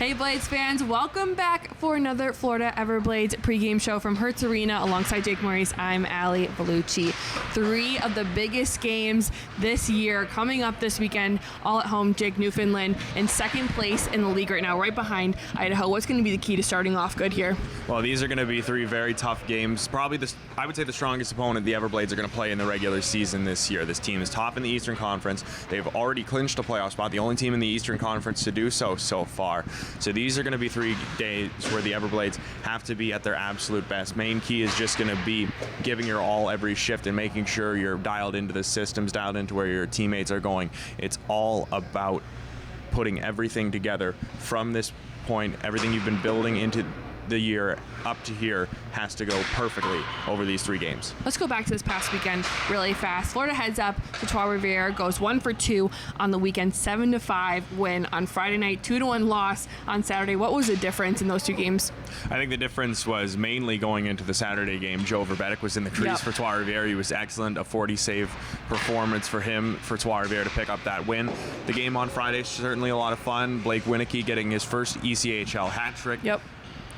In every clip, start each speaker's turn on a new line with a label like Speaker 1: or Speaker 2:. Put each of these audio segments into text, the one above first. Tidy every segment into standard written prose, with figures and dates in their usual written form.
Speaker 1: Hey Blades fans, welcome back for another Florida Everblades pregame show from Hertz Arena alongside Jake Maurice. I'm Allie Vellucci. Three of the biggest games this year coming up this weekend, all at home. Jake, Newfoundland in second place in the league right now, right behind Idaho. What's going to be the key to starting off good here?
Speaker 2: Well, these are going to be three very tough games. Probably, I would say, the strongest opponent the Everblades are going to play in the regular season this year. This team is top in the Eastern Conference. They've already clinched a playoff spot, the only team in the Eastern Conference to do so far. So these are going to be 3 days where the Everblades have to be at their absolute best. Main key is just going to be giving your all every shift and making sure you're dialed into the systems, dialed into where your teammates are going. It's all about putting everything together from this point. Everything you've been building into the year up to here has to go perfectly over these 3 games.
Speaker 1: Let's go back to this past weekend really fast. Florida heads up to Trois-Rivières, goes 1 for 2 on the weekend, 7-5 win on Friday night, 2-1 loss on Saturday. What was the difference in those 2 games?
Speaker 2: I think the difference was mainly going into the Saturday game. Joe Verbetic was in the crease for Trois-Rivières. He was excellent, a 40-save performance for him for Trois-Rivières to pick up that win. The game on Friday, certainly a lot of fun. Blake Winicky getting his first ECHL hat trick.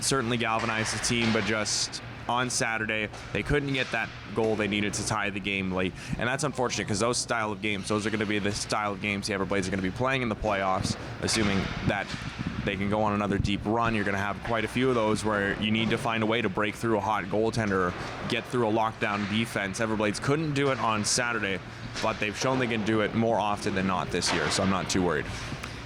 Speaker 2: Certainly galvanized the team, but just on Saturday, they couldn't get that goal they needed to tie the game late. And that's unfortunate because those style of games, those are going to be the style of games the Everblades are going to be playing in the playoffs, assuming that they can go on another deep run. You're going to have quite a few of those where you need to find a way to break through a hot goaltender or get through a lockdown defense. Everblades couldn't do it on Saturday, but they've shown they can do it more often than not this year, so I'm not too worried.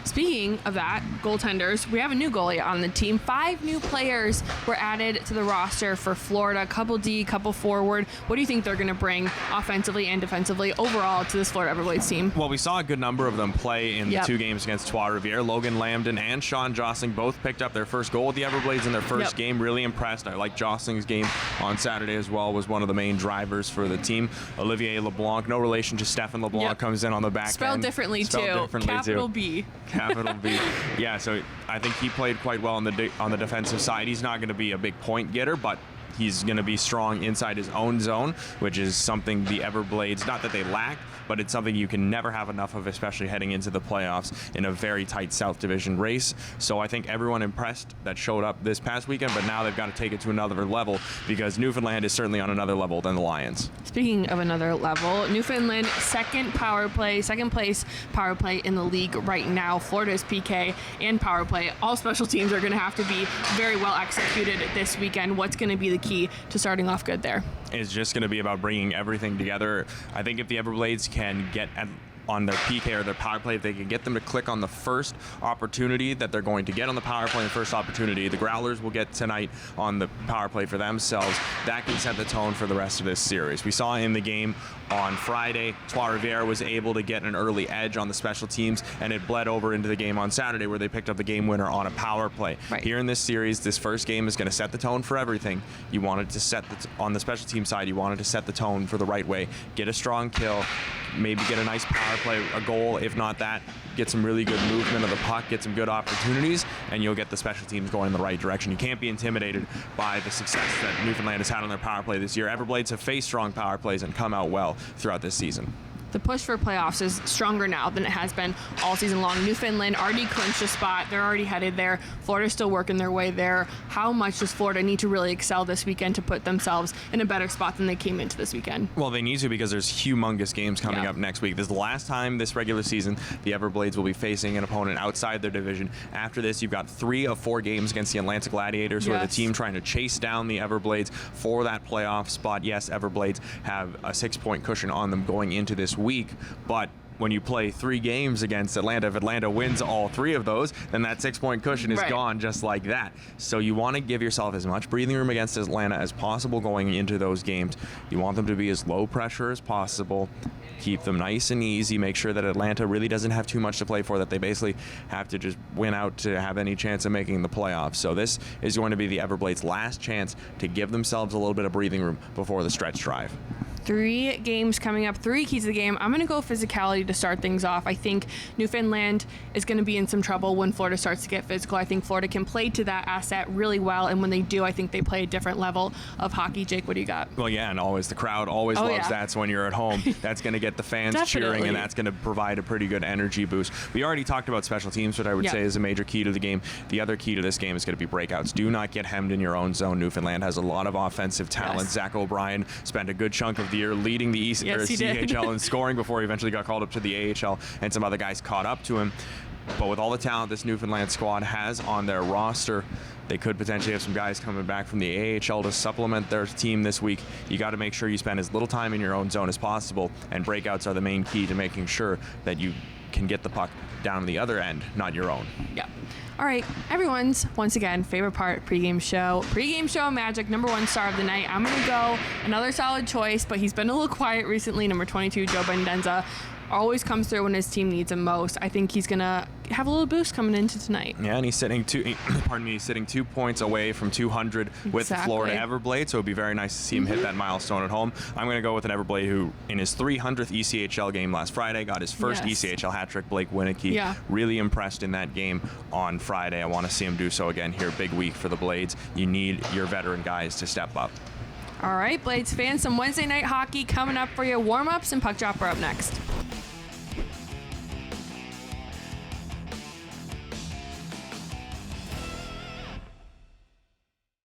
Speaker 1: Speaking of that, goaltenders, we have a new goalie on the team. 5 new players were added to the roster for Florida, couple D, couple forward. What do you think they're going to bring offensively and defensively overall to this Florida Everblades team?
Speaker 2: Well, we saw a good number of them play in the 2 games against Trois-Rivières. Logan Lambden and Sean Jostling both picked up their first goal with the Everblades in their first game. Really impressed. I like Josling's game on Saturday as well, was one of the main drivers for the team. Olivier LeBlanc, no relation to Stefan LeBlanc, comes in on the back
Speaker 1: Spelled
Speaker 2: end.
Speaker 1: Differently
Speaker 2: too.
Speaker 1: Capital B.
Speaker 2: Capital B. Yeah, so I think he played quite well on the defensive side. He's not going to be a big point getter, but he's going to be strong inside his own zone, which is something the Everblades, not that they lack, but it's something you can never have enough of, especially heading into the playoffs in a very tight South Division race. So I think everyone impressed that showed up this past weekend, but now they've got to take it to another level because Newfoundland is certainly on another level than the Lions.
Speaker 1: Speaking of another level, Newfoundland second place power play in the league right now. Florida's PK and power play, all special teams are going to have to be very well executed this weekend. What's going to be the key to starting off good there?
Speaker 2: It's just going to be about bringing everything together. I think if the Everblades can get on their PK or their power play, if they can get them to click on the first opportunity that they're going to get on the power play, the first opportunity the Growlers will get tonight on the power play for themselves, that can set the tone for the rest of this series. We saw in the game on Friday, Trois-Rivières was able to get an early edge on the special teams, and it bled over into the game on Saturday where they picked up the game winner on a power play. Here in this series, this first game is going to set the tone for everything. You wanted to set on the special team side, you wanted to set the tone for the right way. Get a strong kill, maybe get a nice power play, a goal. If not that, get some really good movement of the puck, get some good opportunities, and you'll get the special teams going in the right direction. You can't be intimidated by the success that Newfoundland has had on their power play this year. Everblades have faced strong power plays and come out well throughout this season.
Speaker 1: The push for playoffs is stronger now than it has been all season long. Newfoundland already clinched a spot. They're already headed there. Florida's still working their way there. How much does Florida need to really excel this weekend to put themselves in a better spot than they came into this weekend?
Speaker 2: Well, they need to because there's humongous games coming up next week. This is the last time this regular season the Everblades will be facing an opponent outside their division. After this, you've got 3 of 4 games against the Atlanta Gladiators, who are the team trying to chase down the Everblades for that playoff spot. Yes, Everblades have a 6-point cushion on them going into this week, but when you play 3 games against Atlanta, if Atlanta wins all 3 of those, then that 6-point cushion is gone just like that. So you want to give yourself as much breathing room against Atlanta as possible going into those games. You want them to be as low pressure as possible. Keep them nice and easy. Make sure that Atlanta really doesn't have too much to play for, that they basically have to just win out to have any chance of making the playoffs. So this is going to be the Everblades' last chance to give themselves a little bit of breathing room before the stretch drive.
Speaker 1: 3 games coming up, 3 keys of the game. I'm going to go physicality to start things off. I think Newfoundland is going to be in some trouble when Florida starts to get physical. I think Florida can play to that asset really well, and when they do, I think they play a different level of hockey. Jake, what do you got?
Speaker 2: Well, yeah, and always the crowd always loves that. So when you're at home, that's going to get the fans cheering, and that's going to provide a pretty good energy boost. We already talked about special teams, which I would say is a major key to the game. The other key to this game is going to be breakouts. Do not get hemmed in your own zone. Newfoundland has a lot of offensive talent. Zach O'Brien spent a good chunk of the year leading the CHL in scoring before he eventually got called up to the AHL, and some other guys caught up to him. But with all the talent this Newfoundland squad has on their roster, they could potentially have some guys coming back from the AHL to supplement their team this week. You got to make sure you spend as little time in your own zone as possible, and breakouts are the main key to making sure that you can get the puck down the other end, not your own.
Speaker 1: Yeah. All right, everyone's, once again, favorite part, pregame show. Pregame show magic, number 1 star of the night. I'm going to go another solid choice, but he's been a little quiet recently. Number 22, Joe Bendenza. Always comes through when his team needs him most. I think he's going to have a little boost coming into tonight.
Speaker 2: Yeah, and he's sitting 2 points away from 200 with the Florida Everblade, so it'd be very nice to see him hit that milestone at home. I'm going to go with an Everblade who, in his 300th ECHL game last Friday, got his first ECHL hat trick. Blake Winicky really impressed in that game on Friday. I want to see him do so again here. Big week for the Blades. You need your veteran guys to step up.
Speaker 1: All right, Blades fans, some Wednesday night hockey coming up for you. Warm-ups and puck drop are up next.